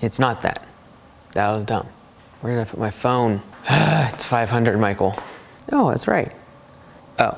It's not that. That was dumb. Where did I put my phone? It's 500, Michael. Oh, that's right. Oh.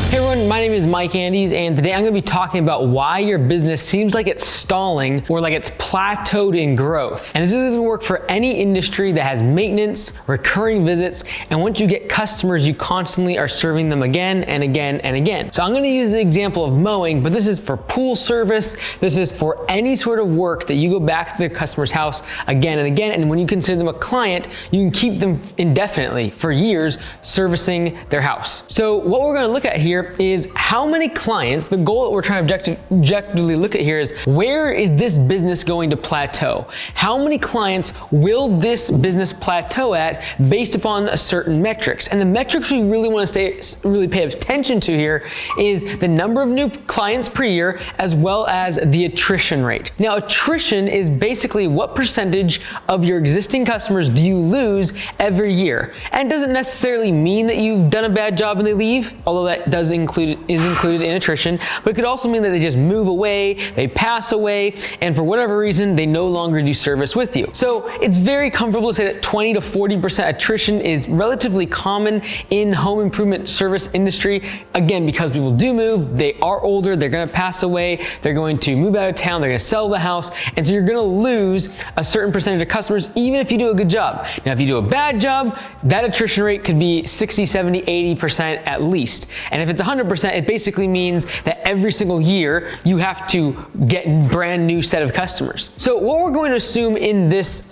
Hey everyone, my name is Mike Andes, and today I'm going to be talking about why your business seems like it's stalling or like it's plateaued in growth. And this is going to work for any industry that has maintenance, recurring visits, and once you get customers, you constantly are serving them again and again and again. So I'm going to use the example of mowing, but this is for pool service. This is for any sort of work that you go back to the customer's house again and again. And when you consider them a client, you can keep them indefinitely for years servicing their house. So what we're going to look at here is how many clients. The goal that we're trying to objectively look at here is, where is this business going to plateau? How many clients will this business plateau at based upon certain metrics? And the metrics we really want to really pay attention to here is the number of new clients per year, as well as the attrition rate. Now, attrition is basically what percentage of your existing customers do you lose every year. And it doesn't necessarily mean that you've done a bad job and they leave, although that is included in attrition, but it could also mean that they just move away, they pass away, and for whatever reason, they no longer do service with you. So it's very comfortable to say that 20 to 40% attrition is relatively common in home improvement service industry. Again, because people do move, they are older, they're gonna pass away, they're going to move out of town, they're gonna sell the house, and so you're gonna lose a certain percentage of customers even if you do a good job. Now, if you do a bad job, that attrition rate could be 60, 70, 80% at least. And if it's 100%, it basically means that every single year you have to get a brand new set of customers. So what we're going to assume in this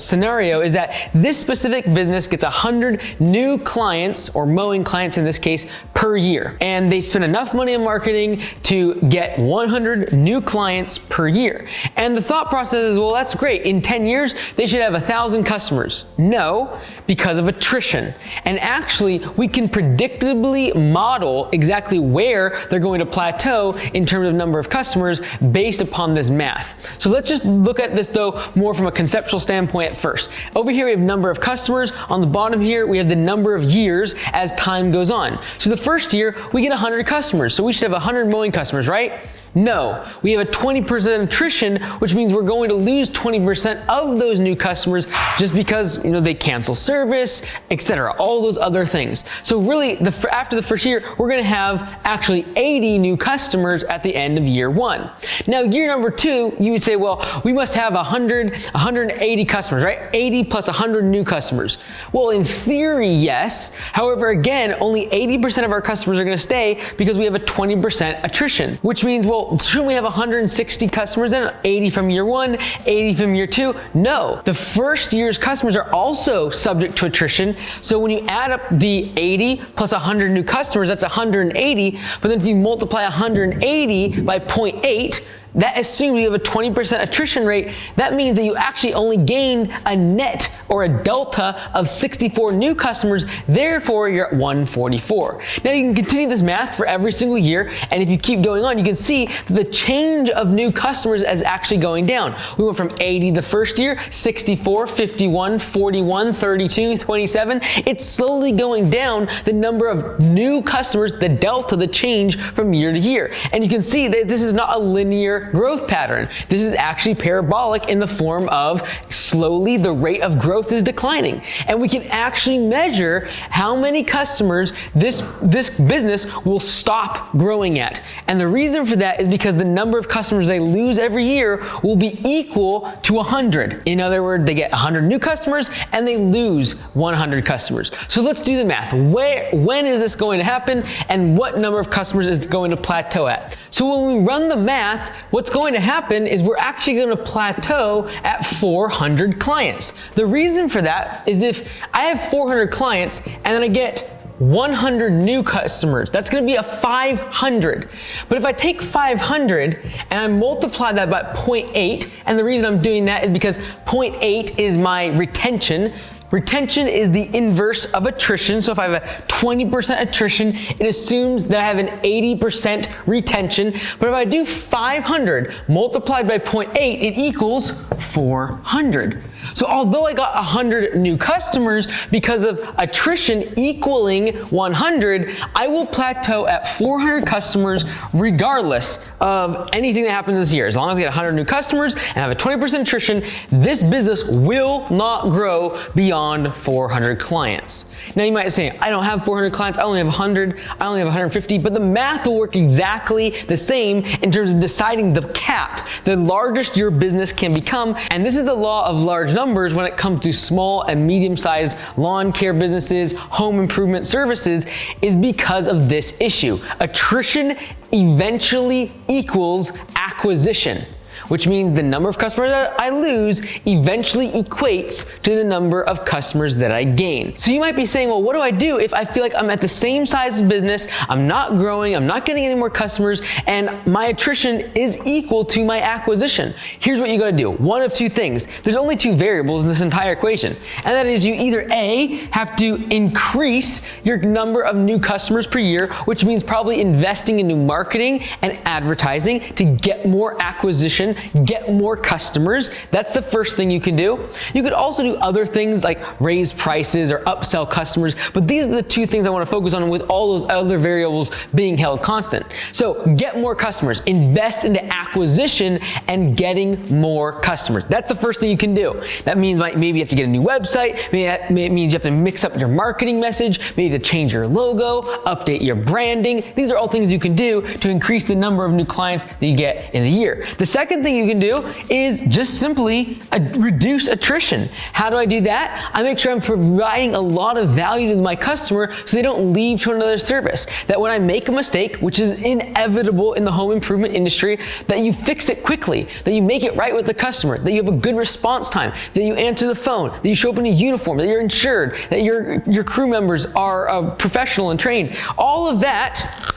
scenario is that this specific business gets 100 new clients, or mowing clients in this case, per year. And they spend enough money on marketing to get 100 new clients per year. And the thought process is, well, that's great. In 10 years, they should have 1,000 customers. No, because of attrition. And actually, we can predictably model exactly where they're going to plateau in terms of number of customers based upon this math. So let's just look at this though more from a conceptual standpoint at first. Over here we have number of customers. On the bottom here we have the number of years as time goes on. So the first year we get 100 customers. So we should have 100 mowing customers, right? No, we have a 20% attrition, which means we're going to lose 20% of those new customers just because, they cancel service, etc., all those other things. So really, after the first year, we're going to have actually 80 new customers at the end of year one. Now, year number two, you would say, well, we must have 180 customers, right? 80 plus 100 new customers. Well, in theory, yes. However, again, only 80% of our customers are going to stay because we have a 20% attrition, which means, well, shouldn't we have 160 customers then? 80 from year one, 80 from year two? No. The first year's customers are also subject to attrition. So when you add up the 80 plus 100 new customers, that's 180. But then if you multiply 180 by 0.8, that assumes you have a 20% attrition rate. That means that you actually only gained a net or a delta of 64 new customers. Therefore, you're at 144. Now you can continue this math for every single year. And if you keep going on, you can see the change of new customers is actually going down. We went from 80 the first year, 64, 51, 41, 32, 27. It's slowly going down the number of new customers, the delta, the change from year to year. And you can see that this is not a linear growth pattern. This is actually parabolic in the form of slowly the rate of growth is declining. And we can actually measure how many customers this business will stop growing at. And the reason for that is because the number of customers they lose every year will be equal to 100. In other words, they get 100 new customers and they lose 100 customers. So let's do the math. When is this going to happen, and what number of customers is it going to plateau at? So when we run the math, what's going to happen is we're actually going to plateau at 400 clients. The reason for that is if I have 400 clients and then I get 100 new customers, that's going to be a 500. But if I take 500 and I multiply that by 0.8, and the reason I'm doing that is because 0.8 is my retention. Retention is the inverse of attrition. So if I have a 20% attrition, it assumes that I have an 80% retention. But if I do 500 multiplied by 0.8, it equals 400. So although I got 100 new customers, because of attrition equaling 100, I will plateau at 400 customers regardless of anything that happens this year. As long as I get 100 new customers and have a 20% attrition, this business will not grow beyond 400 clients. Now you might say, I don't have 400 clients, I only have 100, I only have 150, but the math will work exactly the same in terms of deciding the cap, the largest your business can become. And this is the law of large numbers when it comes to small and medium-sized lawn care businesses, home improvement services, is because of this issue. Attrition eventually equals acquisition, which means the number of customers that I lose eventually equates to the number of customers that I gain. So you might be saying, well, what do I do if I feel like I'm at the same size of business, I'm not growing, I'm not getting any more customers, and my attrition is equal to my acquisition? Here's what you gotta do. One of two things. There's only two variables in this entire equation, and that is you either A, have to increase your number of new customers per year, which means probably investing in new marketing and advertising to get more acquisition, get more customers. That's the first thing you can do. You could also do other things like raise prices or upsell customers, but these are the two things I want to focus on with all those other variables being held constant. So get more customers, invest into acquisition and getting more customers. That's the first thing you can do. That means maybe you have to get a new website, maybe it means you have to mix up your marketing message, maybe you have to change your logo, update your branding. These are all things you can do to increase the number of new clients that you get in the year. The second thing you can do is just simply reduce attrition. How do I do that? I make sure I'm providing a lot of value to my customer so they don't leave to another service. That when I make a mistake, which is inevitable in the home improvement industry, that you fix it quickly, that you make it right with the customer, that you have a good response time, that you answer the phone, that you show up in a uniform, that you're insured, that your crew members are professional and trained. All of that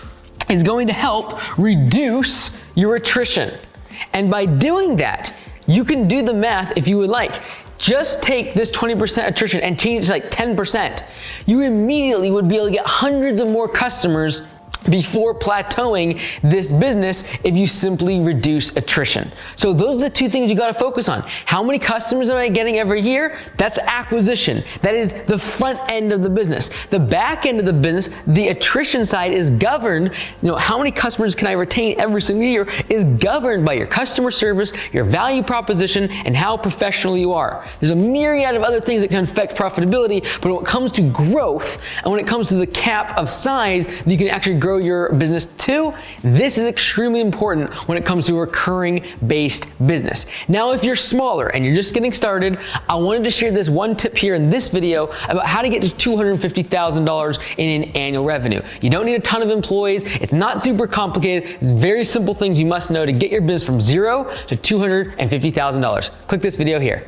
is going to help reduce your attrition. And by doing that, you can do the math if you would like. Just take this 20% attrition and change it to like 10%. You immediately would be able to get hundreds of more customers before plateauing this business if you simply reduce attrition. So those are the two things you gotta focus on. How many customers am I getting every year? That's acquisition. That is the front end of the business. The back end of the business, the attrition side is governed, how many customers can I retain every single year is governed by your customer service, your value proposition, and how professional you are. There's a myriad of other things that can affect profitability, but when it comes to growth, and when it comes to the cap of size, you can actually grow your business to, this is extremely important when it comes to a recurring based business. Now, if you're smaller and you're just getting started, I wanted to share this one tip here in this video about how to get to $250,000 in an annual revenue. You don't need a ton of employees. It's not super complicated. It's very simple things you must know to get your business from $0 to $250,000. Click this video here.